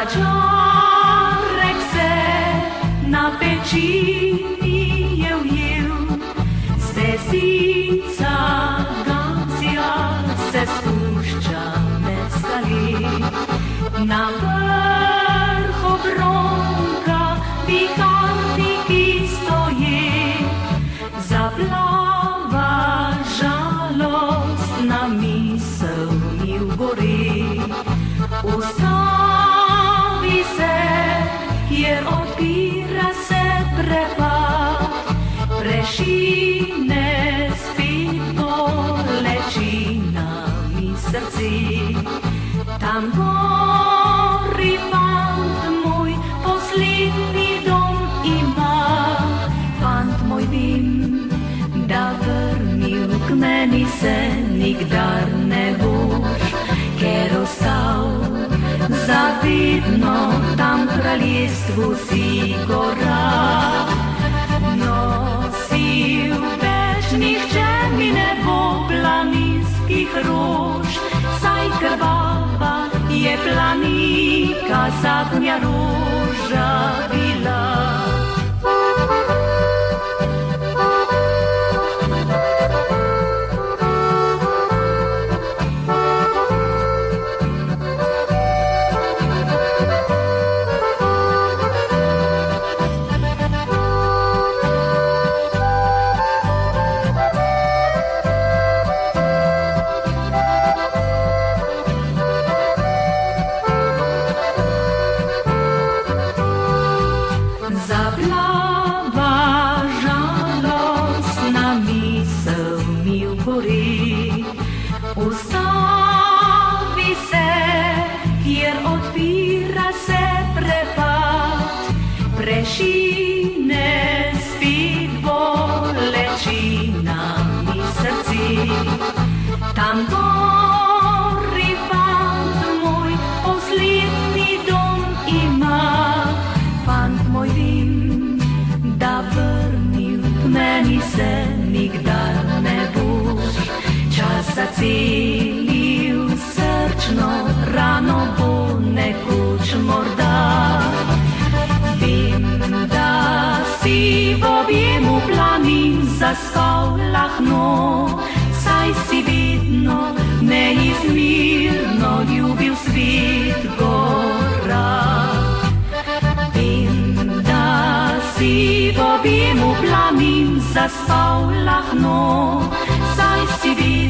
Zaciorek se na pecini eu Stezica Ganția se spušča med skali Na vrhu Bronka viharniki stoje Zaplava žalostna misel mi ugori Ustavi se, jer odpira se prepad Prešine spit bolečina mi srci Tam gori fant moj, poslednji dom ima Fant moj vem, da vrnil k meni se nikdar ne boš Ker ostal zavedno tam v kraljestvu si gora Nosil več nihče mi ne bo planinskih rož Saj krvava je planika zadnja roža bila Zaplava žalostna misel mi ugori Ustavi se, kjer odpira se prepad Prešine spit bolečina mi srci Tam gori fant moj, poslednji dom ima Fant moj vem, da vrnil k meni se nikdar ne boš Čas zacelil srčno rano bo nekoč morda Vem, da si v objemu planin zaspal lahno Saj si vedno neizmirno ljubil svet gora Si v objemu planin zaspal lahno, saj si videl